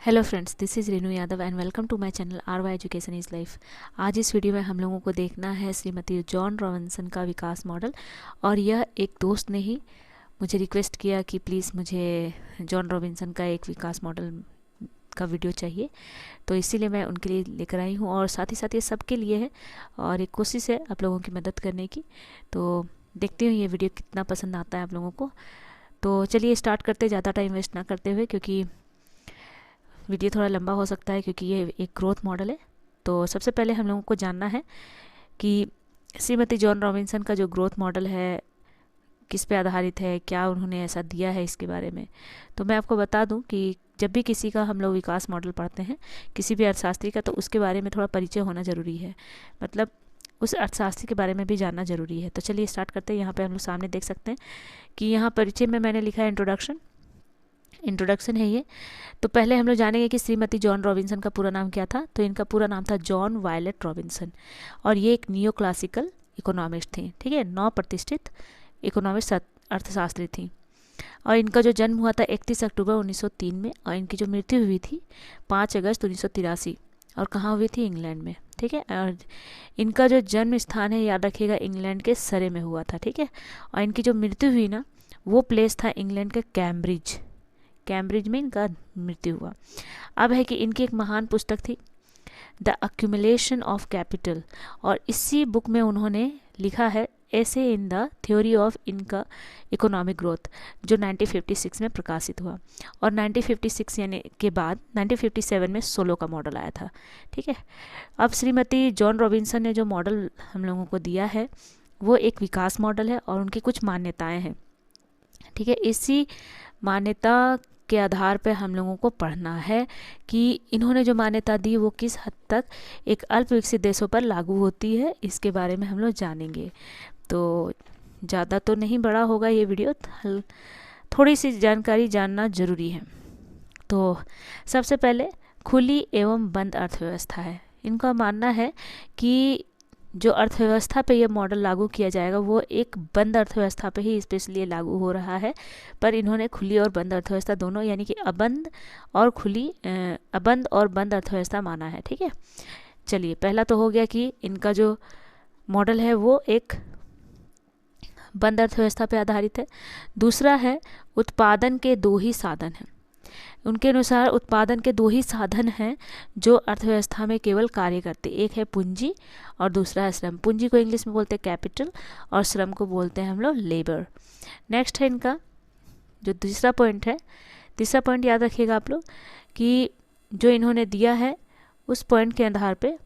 Hello friends, this is Renu Yadav and welcome to my channel R Y education is life. आज इस video में हम लोगों को देखना है श्रीमती जॉन रॉबिन्सन का विकास मॉडल। और यह एक दोस्त ने ही मुझे रिक्वेस्ट किया कि प्लीज़ मुझे जॉन रॉबिन्सन का एक विकास मॉडल का वीडियो चाहिए, तो इसीलिए मैं उनके लिए लेकर आई हूँ। और साथ ही साथ ये सबके लिए है और एक कोशिश है आप लोगों की मदद करने की। तो देखते हैं ये वीडियो कितना पसंद आता है आप लोगों को। तो चलिए स्टार्ट करते, ज़्यादा टाइम वेस्ट ना करते हुए, क्योंकि वीडियो थोड़ा लंबा हो सकता है क्योंकि ये एक ग्रोथ मॉडल है। तो सबसे पहले हम लोगों को जानना है कि श्रीमती जॉन रॉबिन्सन का जो ग्रोथ मॉडल है किस पे आधारित है, क्या उन्होंने ऐसा दिया है इसके बारे में। तो मैं आपको बता दूं कि जब भी किसी का हम लोग विकास मॉडल पढ़ते हैं, किसी भी अर्थशास्त्री का, तो उसके बारे में थोड़ा परिचय होना ज़रूरी है। मतलब उस अर्थशास्त्री के बारे में भी जानना ज़रूरी है। तो चलिए स्टार्ट करते हैं। यहाँ पे हम लोग सामने देख सकते हैं कि यहाँ परिचय में मैंने लिखा है इंट्रोडक्शन है ये। तो पहले हम लोग जानेंगे कि श्रीमती जॉन रॉबिन्सन का पूरा नाम क्या था। तो इनका पूरा नाम था जॉन वायलेट रॉबिन्सन, और ये एक नियो क्लासिकल इकोनॉमिस्ट थी। ठीक है, 9 प्रतिष्ठित इकोनॉमिस्ट अर्थशास्त्री थी। और इनका जो जन्म हुआ था 31 अक्टूबर 1903 में, और इनकी जो मृत्यु हुई थी 5 अगस्त 1983। और कहाँ हुई थी? इंग्लैंड में। ठीक है, और इनका जो जन्म स्थान है, याद रखिएगा, इंग्लैंड के सरे में हुआ था। ठीक है, और इनकी जो मृत्यु हुई ना, वो प्लेस था इंग्लैंड के कैम्ब्रिज में इनका मृत्यु हुआ। अब है कि इनकी एक महान पुस्तक थी द अक्यूमुलेशन ऑफ कैपिटल, और इसी बुक में उन्होंने लिखा है ऐसे इन द थ्योरी ऑफ इनका इकोनॉमिक ग्रोथ, जो 1956 में प्रकाशित हुआ। और 1956 यानी के बाद 1957 में सोलो का मॉडल आया था। ठीक है, अब श्रीमती जॉन रॉबिन्सन ने जो मॉडल हम लोगों को दिया है वो एक विकास मॉडल है, और उनकी कुछ मान्यताएं हैं। ठीक है, इसी मान्यता के आधार पर हम लोगों को पढ़ना है कि इन्होंने जो मान्यता दी वो किस हद तक एक अल्प विकसित देशों पर लागू होती है, इसके बारे में हम लोग जानेंगे। तो ज़्यादा तो नहीं बड़ा होगा ये वीडियो, थोड़ी सी जानकारी जानना ज़रूरी है। तो सबसे पहले खुली एवं बंद अर्थव्यवस्था है। इनका मानना है कि जो अर्थव्यवस्था पे ये मॉडल लागू किया जाएगा वो एक बंद अर्थव्यवस्था पे ही स्पेशली लागू हो रहा है। पर इन्होंने खुली और बंद अर्थव्यवस्था दोनों, यानी कि अबंद और बंद अर्थव्यवस्था माना है। ठीक है, चलिए पहला तो हो गया कि इनका जो मॉडल है वो एक बंद अर्थव्यवस्था पे आधारित है। दूसरा है उत्पादन के 2 ही साधन हैं। उनके अनुसार उत्पादन के 2 ही साधन हैं जो अर्थव्यवस्था में केवल कार्य करते, एक है पूंजी और दूसरा है श्रम। पूंजी को इंग्लिश में बोलते हैं कैपिटल और श्रम को बोलते हैं हम लोग लेबर। नेक्स्ट है इनका जो तीसरा पॉइंट याद रखिएगा आप लोग कि जो इन्होंने दिया है उस पॉइंट के आधार पे,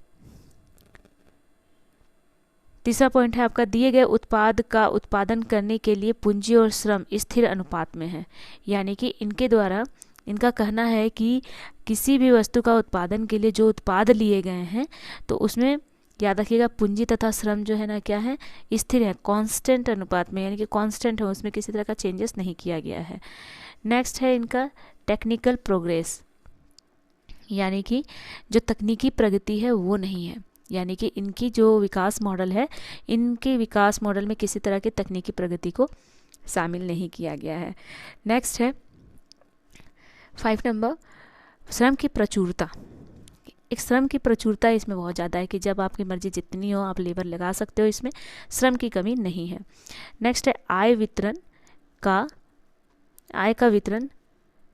तीसरा पॉइंट है आपका, दिए गए उत्पाद का उत्पादन करने के लिए पूंजी और श्रम स्थिर अनुपात में है। यानी कि इनके द्वारा इनका कहना है कि किसी भी वस्तु का उत्पादन के लिए जो उत्पाद लिए गए हैं तो उसमें याद रखिएगा पूंजी तथा श्रम जो है ना, क्या है, स्थिर है, कांस्टेंट अनुपात में, यानी कि कांस्टेंट है, उसमें किसी तरह का चेंजेस नहीं किया गया है। नेक्स्ट है इनका टेक्निकल प्रोग्रेस, यानी कि जो तकनीकी प्रगति है वो नहीं है। यानी कि इनकी जो विकास मॉडल है, इनके विकास मॉडल में किसी तरह की तकनीकी प्रगति को शामिल नहीं किया गया है। नेक्स्ट है 5 नंबर, श्रम की प्रचुरता। एक श्रम की प्रचुरता इसमें बहुत ज़्यादा है कि जब आपकी मर्जी जितनी हो आप लेबर लगा सकते हो, इसमें श्रम की कमी नहीं है। नेक्स्ट है आय का वितरण,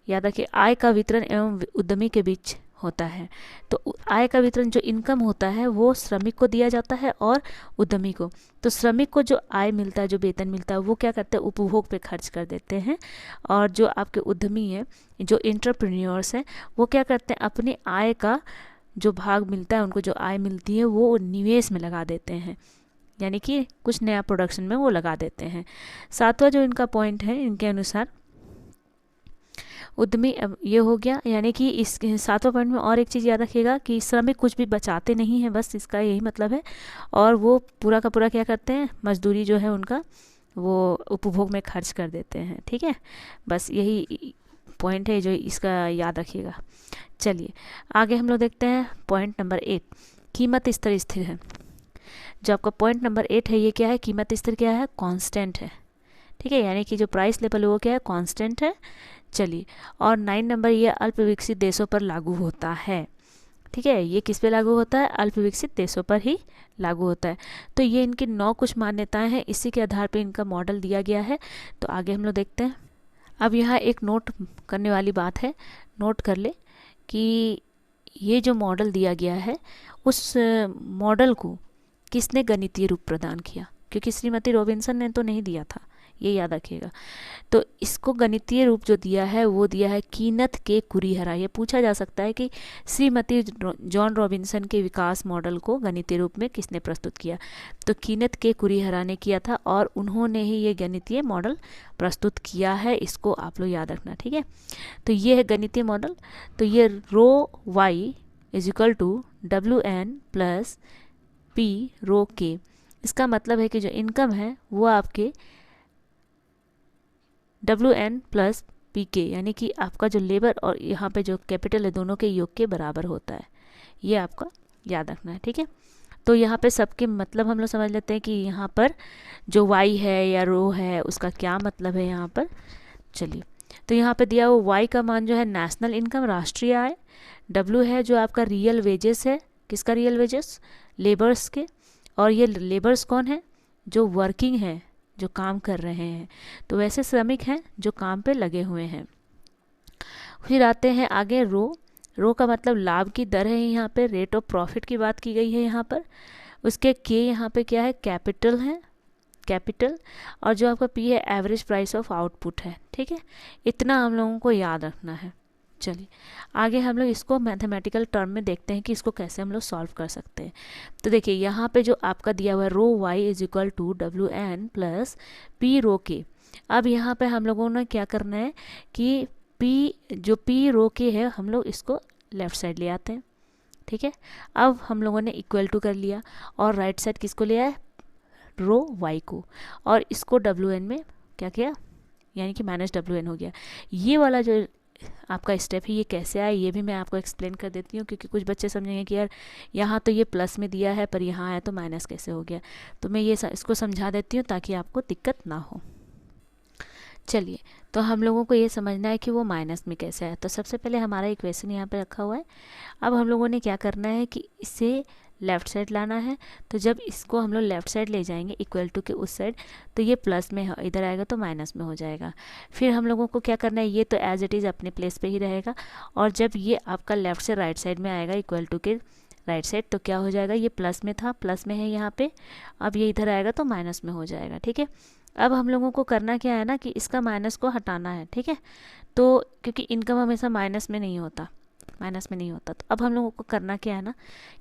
याद रखिए, आय का वितरण एवं उद्यमी के बीच होता है। तो आय का वितरण, जो इनकम होता है वो श्रमिक को दिया जाता है और उद्यमी को। तो श्रमिक को जो आय मिलता है, जो वेतन मिलता है, वो क्या करते हैं, उपभोग पे खर्च कर देते हैं। और जो आपके उद्यमी हैं, जो एंटरप्रेन्योर्स हैं, वो क्या करते हैं, अपनी आय का जो भाग मिलता है, उनको जो आय मिलती है वो निवेश में लगा देते हैं, यानी कि कुछ नया प्रोडक्शन में वो लगा देते हैं। 7वां जो इनका पॉइंट है, इनके अनुसार उद्यमी, ये हो गया। यानी कि इस 7वां पॉइंट में और एक चीज़ याद रखिएगा कि श्रमिक कुछ भी बचाते नहीं हैं, बस इसका यही मतलब है। और वो पूरा का पूरा क्या करते हैं, मजदूरी जो है उनका वो उपभोग में खर्च कर देते हैं। ठीक है, बस यही पॉइंट है जो इसका याद रखिएगा। चलिए आगे हम लोग देखते हैं पॉइंट नंबर 8, कीमत स्तर स्थिर है। जो आपका पॉइंट नंबर 8 है, ये क्या है, कीमत स्तर क्या है, कांस्टेंट है। ठीक है, यानी कि जो प्राइस लेवल है वो क्या है, कांस्टेंट है, चलिए, और 9 नंबर, ये अल्प विकसित देशों पर लागू होता है। ठीक है, ये किस पे लागू होता है? अल्प विकसित देशों पर ही लागू होता है। तो ये इनकी 9 कुछ मान्यताएं हैं, इसी के आधार पे इनका मॉडल दिया गया है। तो आगे हम लोग देखते हैं। अब यहाँ एक नोट करने वाली बात है, नोट कर ले कि ये जो मॉडल दिया गया है उस मॉडल को किसने गणितीय रूप प्रदान किया, क्योंकि श्रीमती रॉबिन्सन ने तो नहीं दिया था, ये याद रखिएगा। तो इसको गणितीय रूप जो दिया है वो दिया है कीनत के कुरीहरा। ये पूछा जा सकता है कि श्रीमती जॉन रॉबिन्सन के विकास मॉडल को गणितीय रूप में किसने प्रस्तुत किया? तो कीनत के कुरीहरा ने किया था, और उन्होंने ही ये गणितीय मॉडल प्रस्तुत किया है। इसको आप लोग याद रखना, ठीक है। तो ये है गणितीय मॉडल। तो ये rho y is equal to WN plus P rho के। इसका मतलब है कि जो इनकम है वो आपके WN प्लस PK, यानी कि आपका जो लेबर और यहाँ पे जो कैपिटल है दोनों के योग के बराबर होता है। ये आपका याद रखना है, ठीक है। तो यहाँ पे सबके मतलब हम लोग समझ लेते हैं कि यहाँ पर जो Y है या रो है उसका क्या मतलब है यहाँ पर। चलिए, तो यहाँ पे दिया हुआ Y का मान जो है नेशनल इनकम, राष्ट्रीय आय। W है जो आपका रियल वेजेस है, किसका रियल वेजेस? लेबर्स के। और ये लेबर्स कौन है? जो वर्किंग है, जो काम कर रहे हैं। तो वैसे श्रमिक हैं जो काम पे लगे हुए हैं। फिर आते हैं आगे रो। रो का मतलब लाभ की दर है, यहाँ पे रेट ऑफ प्रॉफिट की बात की गई है यहाँ पर। उसके के यहाँ पे क्या है? कैपिटल है, कैपिटल। और जो आपका पी है एवरेज प्राइस ऑफ आउटपुट है, ठीक है। इतना हम लोगों को याद रखना है। चलिए आगे हम लोग इसको मैथमेटिकल टर्म में देखते हैं कि इसको कैसे हम लोग सॉल्व कर सकते हैं। तो देखिए यहाँ पे जो आपका दिया हुआ है rho y is equal to WN plus P rho के। अब यहाँ पे हम लोगों ने क्या करना है कि P रो के है, हम लोग इसको लेफ्ट साइड ले आते हैं, ठीक है। अब हम लोगों ने इक्वल टू कर लिया, और राइट साइड किसको लिया है? रो वाई को, और इसको WN में क्या किया, यानी कि माइनस WN हो गया। ये वाला जो आपका स्टेप है ये कैसे आया ये भी मैं आपको एक्सप्लेन कर देती हूँ, क्योंकि कुछ बच्चे समझेंगे कि यार यहाँ तो ये प्लस में दिया है पर यहाँ आया तो माइनस कैसे हो गया। तो मैं ये इसको समझा देती हूँ ताकि आपको दिक्कत ना हो। चलिए, तो हम लोगों को ये समझना है कि वो माइनस में कैसे आया। तो सबसे पहले हमारा इक्वेशन यहाँ पे रखा हुआ है। अब हम लोगों ने क्या करना है कि इसे लेफ़्ट साइड लाना है। तो जब इसको हम लोग लेफ़्ट साइड ले जाएंगे इक्वल टू के उस साइड, तो ये प्लस में इधर आएगा तो माइनस में हो जाएगा। फिर हम लोगों को क्या करना है, ये तो एज इट इज़ अपने प्लेस पे ही रहेगा, और जब ये आपका लेफ़्ट से राइट साइड में आएगा इक्वल टू के राइट साइड, तो क्या हो जाएगा, ये प्लस में था, प्लस में है यहाँ पे, अब ये इधर आएगा तो माइनस में हो जाएगा, ठीक है। अब हम लोगों को करना क्या है ना कि इसका माइनस को हटाना है, ठीक है। तो क्योंकि इनकम हमेशा माइनस में नहीं होता, माइनस में नहीं होता, तो अब हम लोगों को करना क्या है ना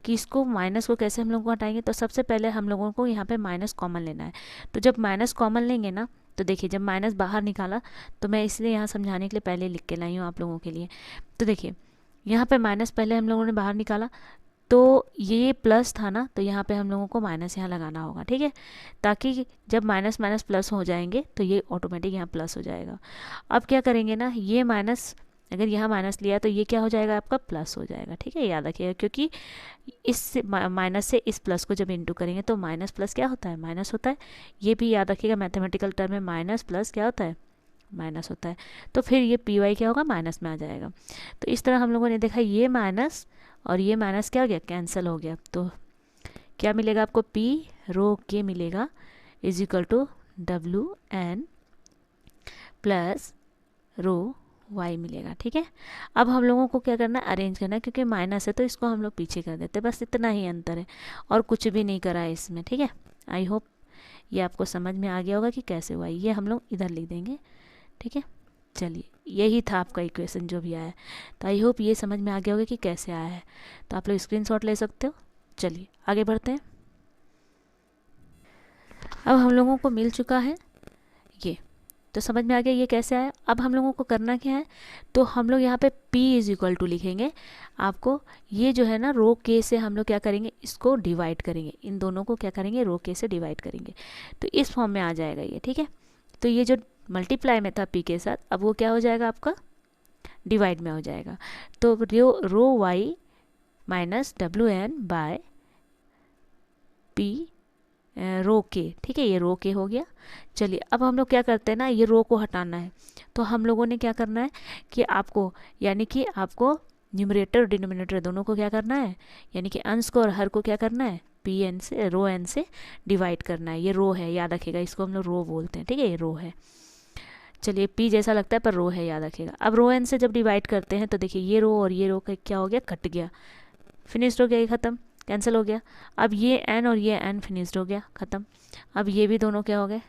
कि इसको माइनस को कैसे हम लोग को हटाएंगे। तो सबसे पहले हम लोगों को यहाँ पे माइनस कॉमन लेना है। तो जब माइनस कॉमन लेंगे ना, तो देखिए जब माइनस बाहर निकाला, तो मैं इसलिए यहाँ समझाने के लिए पहले लिख के लाई हूँ आप लोगों के लिए। तो देखिए यहाँ पे माइनस पहले हम लोगों ने बाहर निकाला, तो ये प्लस था ना, तो यहाँ पे हम लोगों को माइनस यहाँ लगाना होगा, ठीक है, ताकि जब माइनस माइनस प्लस हो जाएंगे तो ये ऑटोमेटिक यहाँ प्लस हो जाएगा। अब क्या करेंगे ना, ये माइनस अगर यहाँ माइनस लिया तो ये क्या हो जाएगा आपका प्लस हो जाएगा, ठीक है, याद रखिएगा। क्योंकि इस माइनस से इस प्लस को जब इंटू करेंगे तो माइनस प्लस क्या होता है, माइनस होता है। ये भी याद रखिएगा, मैथमेटिकल टर्म में माइनस प्लस क्या होता है, माइनस होता है। तो फिर ये पी वाई क्या होगा, माइनस में आ जाएगा। तो इस तरह हम लोगों ने देखा ये माइनस और ये माइनस क्या हो गया, कैंसिल हो गया। तो क्या मिलेगा आपको, पी रो के मिलेगा is equal to WN plus rho Y मिलेगा, ठीक है। अब हम लोगों को क्या करना है, अरेंज करना है, क्योंकि माइनस है तो इसको हम लोग पीछे कर देते हैं, बस इतना ही अंतर है और कुछ भी नहीं करा है इसमें, ठीक है। आई होप ये आपको समझ में आ गया होगा कि कैसे हुआ। ये हम लोग इधर लिख देंगे, ठीक है। चलिए यही था आपका इक्वेशन जो भी आया है, तो आई होप ये समझ में आ गया होगा कि कैसे आया है। तो आप लोग स्क्रीनशॉट ले सकते हो। चलिए आगे बढ़ते हैं। अब हम लोगों को मिल चुका है ये, तो समझ में आ गया ये कैसे आया। अब हम लोगों को करना क्या है, तो हम लोग यहाँ पे P इज इक्वल टू लिखेंगे। आपको ये जो है ना रो के से हम लोग क्या करेंगे, इसको डिवाइड करेंगे, इन दोनों को क्या करेंगे, रो के से डिवाइड करेंगे, तो इस फॉर्म में आ जाएगा ये, ठीक है। तो ये जो मल्टीप्लाई में था P के साथ, अब वो क्या हो जाएगा आपका, डिवाइड में हो जाएगा। तो rho y minus WN by P rho के, ठीक है, ये रो के हो गया। चलिए अब हम लोग क्या करते हैं ना, ये रो को हटाना है, तो हम लोगों ने क्या करना है कि आपको, यानी कि आपको न्यूमरेटर और डिनोमिनेटर दोनों को क्या करना है, यानी कि अंश को और हर को क्या करना है, पी एन से रो एन से डिवाइड करना है। ये रो है, याद रखिएगा, इसको हम लोग रो बोलते हैं, ठीक है, ये रो है। चलिए पी जैसा लगता है पर रो है, याद रखिएगा। अब रो एन से जब डिवाइड करते हैं तो देखिए ये रो और ये रो का क्या हो गया, कट गया, फिनिश्ड हो गया, ये ख़त्म, कैंसिल हो गया। अब ये एन और ये एन फिनिश्ड हो गया, ख़त्म। अब ये भी दोनों क्या हो गए,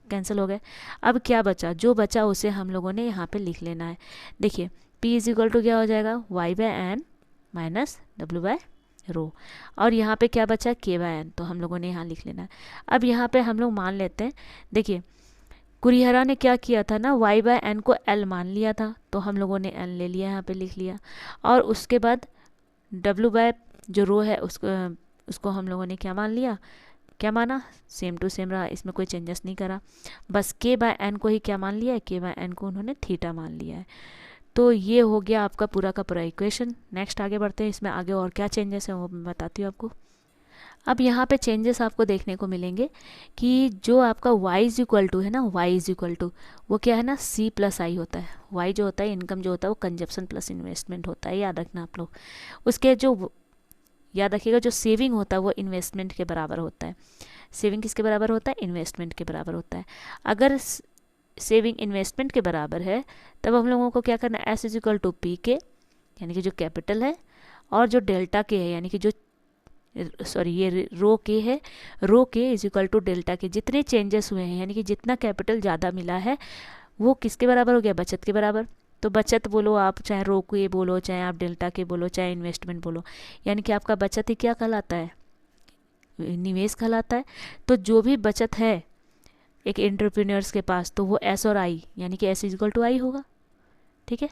कैंसिल हो गए। अब क्या बचा, जो बचा उसे हम लोगों ने यहाँ पे लिख लेना है। देखिए P इज इक्वल टू क्या हो जाएगा, y by n minus W by rho, और यहाँ पे क्या बचा, K बाय एन, तो हम लोगों ने यहाँ लिख लेना है। अब यहाँ पे हम लोग मान लेते हैं, देखिए कुरिहरा ने क्या किया था ना, y बाय एन को L मान लिया था, तो हम लोगों ने N ले लिया, यहाँ पे लिख लिया। और उसके बाद W बाय जो रो है उसको हम लोगों ने क्या मान लिया, क्या माना, सेम टू सेम रहा, इसमें कोई चेंजेस नहीं करा। बस K बाय एन को ही क्या मान लिया है, K बाय एन को उन्होंने थीटा मान लिया है। तो ये हो गया आपका पूरा का पूरा इक्वेशन। नेक्स्ट आगे बढ़ते हैं, इसमें आगे और क्या चेंजेस हैं वो मैं बताती हूँ आपको। अब यहाँ पे चेंजेस आपको देखने को मिलेंगे कि जो आपका y इज इक्वल टू है ना, y इज इक्वल टू वो क्या है ना, C प्लस आई होता है। y जो होता है, इनकम जो होता है वो कंजप्शन प्लस इन्वेस्टमेंट होता है, याद रखना आप लोग। उसके जो याद रखिएगा, जो सेविंग होता है वो इन्वेस्टमेंट के बराबर होता है। सेविंग किसके बराबर होता है, इन्वेस्टमेंट के बराबर होता है। अगर सेविंग इन्वेस्टमेंट के बराबर है तब हम लोगों को क्या करना है, S is equal to P K, यानी कि जो कैपिटल है, और जो डेल्टा के है, यानी कि जो ये रो के है, रो के इज इक्वल टू डेल्टा के। जितने चेंजेस हुए हैं, यानी कि जितना कैपिटल ज़्यादा मिला है वो किसके बराबर हो गया, बचत के बराबर। तो बचत बोलो आप, चाहे रो के बोलो, चाहे आप डेल्टा के बोलो, चाहे इन्वेस्टमेंट बोलो, यानी कि आपका बचत ही क्या कहलाता है, निवेश कहलाता है। तो जो भी बचत है एक एंटरप्रेन्योर्स के पास, तो वो एस और आई, यानी कि एस इज इक्वल टू आई होगा, ठीक है।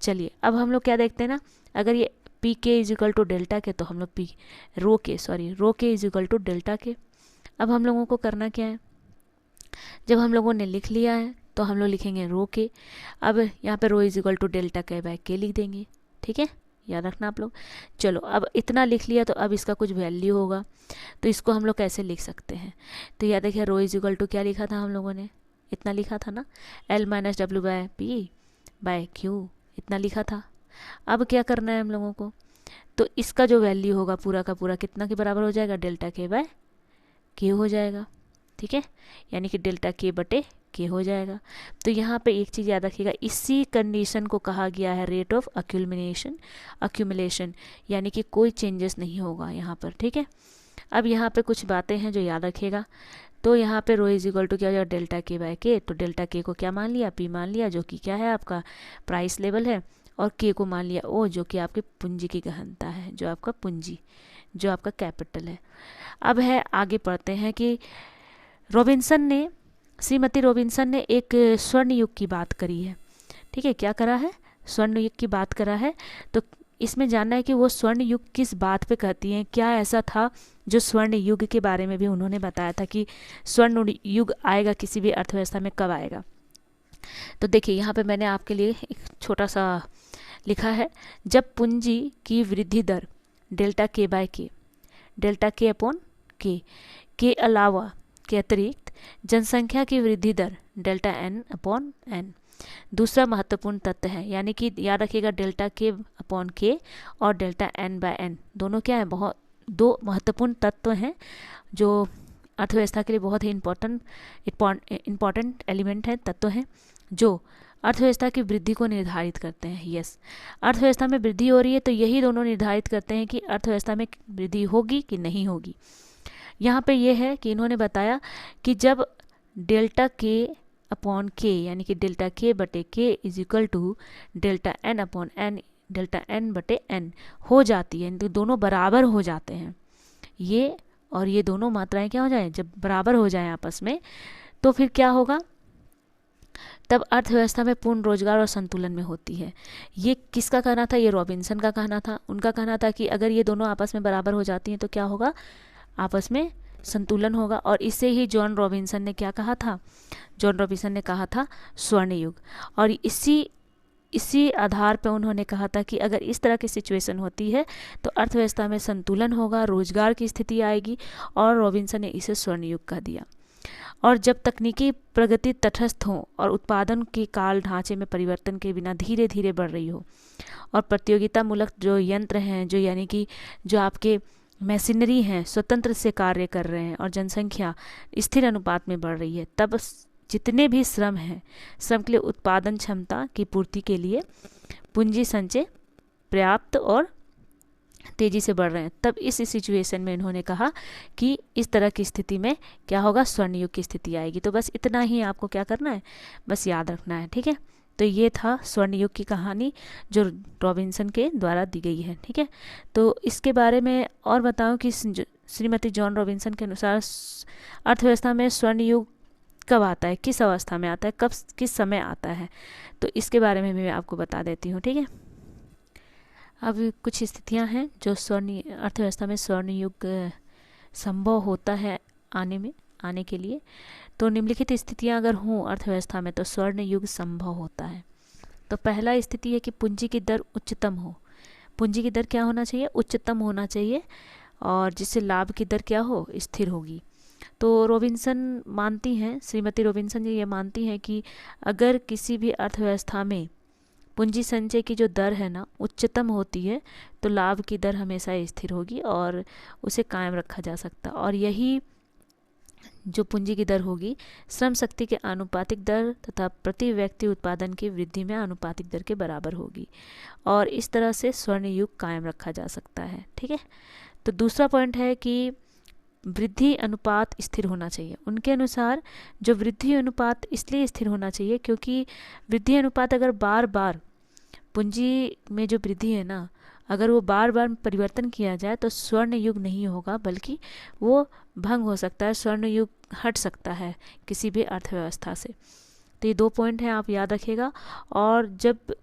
चलिए अब हम लोग क्या देखते हैं ना, अगर ये पी के इज इक्वल टू डेल्टा के, तो हम लोग रो के इज इक्वल टू डेल्टा के। अब हम लोगों को करना क्या है, जब हम लोगों ने लिख लिया है तो हम लोग लिखेंगे रो के। अब यहाँ पे रो इज इक्वल टू डेल्टा के बाय के लिख देंगे, ठीक है, याद रखना आप लोग। चलो अब इतना लिख लिया, तो अब इसका कुछ वैल्यू होगा, तो इसको हम लोग कैसे लिख सकते हैं। तो याद रखिए, रो इज इक्वल टू क्या लिखा था हम लोगों ने, इतना लिखा था ना, L minus W by P by Q, इतना लिखा था। अब क्या करना है हम लोगों को, तो इसका जो वैल्यू होगा पूरा का पूरा कितना के बराबर हो जाएगा, डेल्टा के बाय के हो जाएगा, ठीक है, यानी कि डेल्टा के बटे के हो जाएगा। तो यहाँ पे एक चीज़ याद रखिएगा, इसी कंडीशन को कहा गया है रेट ऑफ अक्यूमुलेशन, यानी कि कोई चेंजेस नहीं होगा यहाँ पर, ठीक है। अब यहाँ पे कुछ बातें हैं जो याद रखिएगा। तो यहाँ पे रो इज इक्वल टू क्या हो जाएगा, डेल्टा के बाय के, तो डेल्टा के को क्या मान लिया, पी मान लिया, जो कि क्या है आपका प्राइस लेवल है, और के को मान लिया ओ, जो कि आपकी पूंजी की गहनता है, जो आपका पूंजी, जो आपका कैपिटल है। अब है आगे पढ़ते हैं कि श्रीमती रॉबिन्सन ने एक स्वर्ण युग की बात करी है, ठीक है, क्या करा है, स्वर्ण युग की बात करा है। तो इसमें जानना है कि वो स्वर्ण युग किस बात पे कहती हैं, क्या ऐसा था जो स्वर्ण युग के बारे में भी उन्होंने बताया था कि स्वर्ण युग आएगा किसी भी अर्थव्यवस्था में, कब आएगा। तो देखिए यहाँ पे मैंने आपके लिए एक छोटा सा लिखा है, जब पूंजी की वृद्धि दर डेल्टा के बाय के, डेल्टा के अपॉन के अलावा के अतिरिक्त जनसंख्या की वृद्धि दर डेल्टा एन अपॉन एन दूसरा महत्वपूर्ण तत्व है, यानी कि याद रखिएगा डेल्टा के अपॉन के और डेल्टा एन बाय एन दोनों क्या है, बहुत दो महत्वपूर्ण तत्व हैं जो अर्थव्यवस्था के लिए बहुत ही इम्पॉर्टेंट एलिमेंट हैं, तत्व हैं जो अर्थव्यवस्था की वृद्धि को निर्धारित करते हैं। यस, अर्थव्यवस्था में वृद्धि हो रही है तो यही दोनों निर्धारित करते हैं कि अर्थव्यवस्था में वृद्धि होगी कि नहीं होगी। यहाँ पे ये है कि इन्होंने बताया कि जब डेल्टा के अपॉन के, यानी कि डेल्टा के बटे K is equal to delta N upon N, delta N बटे एन हो जाती है, तो दोनों बराबर हो जाते हैं, ये और ये दोनों मात्राएं क्या हो जाए, जब बराबर हो जाए आपस में, तो फिर क्या होगा, तब अर्थव्यवस्था में पूर्ण रोजगार और संतुलन में होती है। ये किसका कहना था, ये रॉबिन्सन का कहना था। उनका कहना था कि अगर ये दोनों आपस में बराबर हो जाती हैं तो क्या होगा, आपस में संतुलन होगा। और इससे ही जॉन रॉबिन्सन ने क्या कहा था, जॉन रॉबिन्सन ने कहा था स्वर्ण युग, और इसी आधार पर उन्होंने कहा था कि अगर इस तरह की सिचुएशन होती है तो अर्थव्यवस्था में संतुलन होगा, रोजगार की स्थिति आएगी, और रॉबिन्सन ने इसे स्वर्ण युग कह दिया। और जब तकनीकी प्रगति तटस्थ हो और उत्पादन के काल ढांचे में परिवर्तन के बिना धीरे धीरे बढ़ रही हो, और प्रतियोगिता मूलक जो यंत्र हैं, जो यानी कि जो आपके मशीनरी हैं, स्वतंत्र से कार्य कर रहे हैं और जनसंख्या स्थिर अनुपात में बढ़ रही है, तब जितने भी श्रम हैं, श्रम के लिए उत्पादन क्षमता की पूर्ति के लिए पूंजी संचय पर्याप्त और तेजी से बढ़ रहे हैं। तब इस सिचुएशन में इन्होंने कहा कि इस तरह की स्थिति में क्या होगा, स्वर्ण युग की स्थिति आएगी। तो बस इतना ही आपको क्या करना है, बस याद रखना है, ठीक है। तो ये था स्वर्ण युग की कहानी जो रॉबिन्सन के द्वारा दी गई है, ठीक है। तो इसके बारे में और बताऊं कि श्रीमती जॉन रॉबिन्सन के अनुसार अर्थव्यवस्था में स्वर्ण युग कब आता है, किस अवस्था में आता है, कब किस समय आता है, तो इसके बारे में भी मैं आपको बता देती हूँ, ठीक है। अब कुछ स्थितियां हैं जो अर्थव्यवस्था में स्वर्ण युग संभव होता है आने के लिए। तो निम्नलिखित स्थितियां अगर हों अर्थव्यवस्था में तो स्वर्ण युग संभव होता है। तो पहला स्थिति है कि पूंजी की दर उच्चतम हो। पूंजी की दर क्या होना चाहिए, उच्चतम होना चाहिए, और जिससे लाभ की दर क्या हो, स्थिर होगी। तो रॉबिन्सन मानती हैं, श्रीमती रॉबिन्सन जी ये मानती हैं कि अगर किसी भी अर्थव्यवस्था में पूंजी संचय की जो दर है ना उच्चतम होती है तो लाभ की दर हमेशा स्थिर होगी और उसे कायम रखा जा सकता। और यही जो पूंजी की दर होगी श्रम शक्ति के आनुपातिक दर तथा प्रति व्यक्ति उत्पादन की वृद्धि में आनुपातिक दर के बराबर होगी, और इस तरह से स्वर्ण युग कायम रखा जा सकता है, ठीक है। तो दूसरा पॉइंट है कि वृद्धि अनुपात स्थिर होना चाहिए। उनके अनुसार जो वृद्धि अनुपात इसलिए स्थिर होना चाहिए क्योंकि वृद्धि अनुपात अगर बार बार पूंजी में जो वृद्धि है ना, अगर वो बार बार परिवर्तन किया जाए तो स्वर्ण युग नहीं होगा बल्कि वो भंग हो सकता है, स्वर्ण युग हट सकता है किसी भी अर्थव्यवस्था से। तो ये दो पॉइंट हैं, आप याद रखिएगा। और जब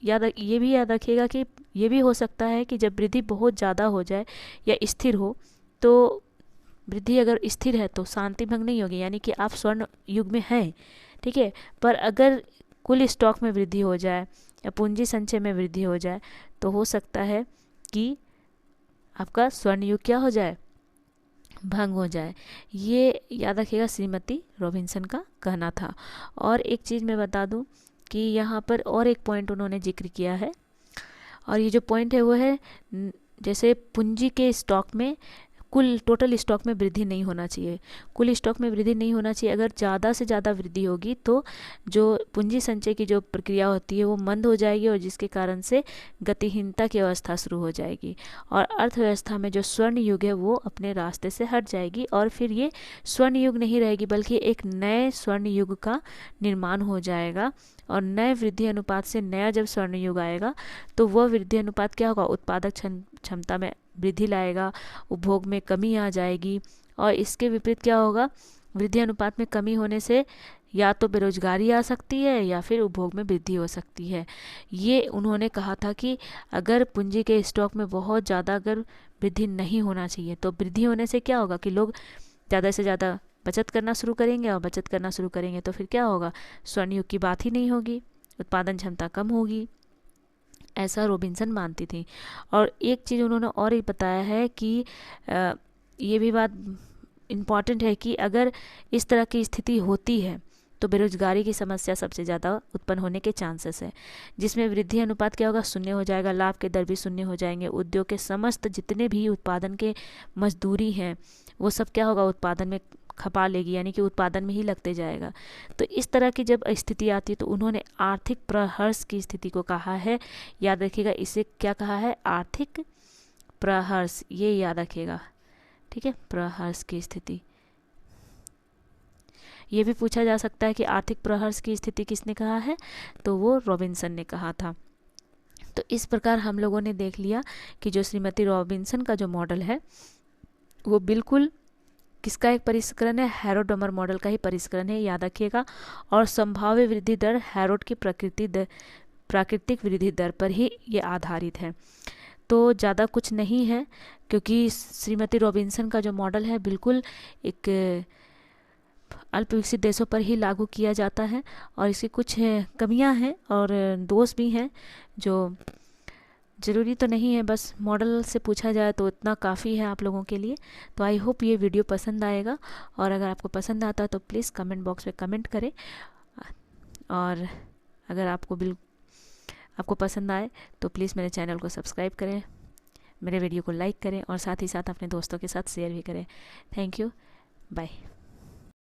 ये भी याद रखिएगा कि ये भी हो सकता है कि जब वृद्धि बहुत ज़्यादा हो जाए या स्थिर हो, तो वृद्धि अगर स्थिर है तो शांति भंग नहीं होगी, यानी कि आप स्वर्ण युग में हैं, ठीक है। पर अगर कुल स्टॉक में वृद्धि हो जाए या पूंजी संचय में वृद्धि हो जाए तो हो सकता है कि आपका स्वर्ण युग क्या हो जाए, भंग हो जाए। ये याद रखिएगा, श्रीमती रॉबिन्सन का कहना था। और एक चीज़ मैं बता दूं कि यहाँ पर और एक पॉइंट उन्होंने जिक्र किया है, और ये जो पॉइंट है वो है जैसे पूंजी के स्टॉक में कुल टोटल स्टॉक में वृद्धि नहीं होना चाहिए, कुल स्टॉक में वृद्धि नहीं होना चाहिए। अगर ज़्यादा से ज़्यादा वृद्धि होगी तो जो पूंजी संचय की जो प्रक्रिया होती है वो मंद हो जाएगी और जिसके कारण से गतिहीनता की अवस्था शुरू हो जाएगी और अर्थव्यवस्था में जो स्वर्ण युग है वो अपने रास्ते से हट जाएगी और फिर ये स्वर्ण युग नहीं रहेगी बल्कि एक नए स्वर्ण युग का निर्माण हो जाएगा। और नए वृद्धि अनुपात से नया जब स्वर्ण युग आएगा तो वह वृद्धि अनुपात क्या होगा, उत्पादक क्षमता में वृद्धि लाएगा, उपभोग में कमी आ जाएगी। और इसके विपरीत क्या होगा, वृद्धि अनुपात में कमी होने से या तो बेरोजगारी आ सकती है या फिर उपभोग में वृद्धि हो सकती है। ये उन्होंने कहा था कि अगर पूंजी के स्टॉक में बहुत ज़्यादा अगर वृद्धि नहीं होना चाहिए तो वृद्धि होने से क्या होगा कि लोग ज़्यादा से ज़्यादा बचत करना शुरू करेंगे और बचत करना शुरू करेंगे तो फिर क्या होगा, स्वर्ण युग की बात ही नहीं होगी, उत्पादन क्षमता कम होगी। ऐसा रॉबिन्सन मानती थी। और एक चीज़ उन्होंने और ही बताया है कि ये भी बात इम्पॉर्टेंट है कि अगर इस तरह की स्थिति होती है तो बेरोजगारी की समस्या सबसे ज़्यादा उत्पन्न होने के चांसेस है, जिसमें वृद्धि अनुपात क्या होगा, शून्य हो जाएगा, लाभ के दर भी शून्य हो जाएंगे, उद्योग के समस्त जितने भी उत्पादन के मजदूरी हैं वो सब क्या होगा, उत्पादन में खपा लेगी, यानी कि उत्पादन में ही लगते जाएगा। तो इस तरह की जब स्थिति आती है तो उन्होंने आर्थिक प्रहर्ष की स्थिति को कहा है। याद रखिएगा, इसे क्या कहा है, आर्थिक प्रहर्ष, ये याद रखिएगा, ठीक है, प्रहर्ष की स्थिति। ये भी पूछा जा सकता है कि आर्थिक प्रहर्ष की स्थिति किसने कहा है, तो वो रॉबिन्सन ने कहा था। तो इस प्रकार हम लोगों ने देख लिया कि जो श्रीमती रॉबिन्सन का जो मॉडल है वो बिल्कुल किसका एक परिष्करण है, हैरोड-डमर मॉडल का ही परिष्करण है, याद रखिएगा। और संभाव्य वृद्धि दर हैरोड की प्राकृतिक वृद्धि दर पर ही ये आधारित है। तो ज़्यादा कुछ नहीं है क्योंकि श्रीमती रॉबिन्सन का जो मॉडल है बिल्कुल एक अल्प विकसित देशों पर ही लागू किया जाता है और इसकी कुछ कमियां हैं और दोष भी हैं जो ज़रूरी तो नहीं है, बस मॉडल से पूछा जाए तो इतना काफ़ी है आप लोगों के लिए। तो आई होप ये वीडियो पसंद आएगा, और अगर आपको पसंद आता है तो प्लीज़ कमेंट बॉक्स में कमेंट करें, और अगर आपको पसंद आए तो प्लीज़ मेरे चैनल को सब्सक्राइब करें, मेरे वीडियो को लाइक करें, और साथ ही साथ अपने दोस्तों के साथ शेयर भी करें। Thank you, bye.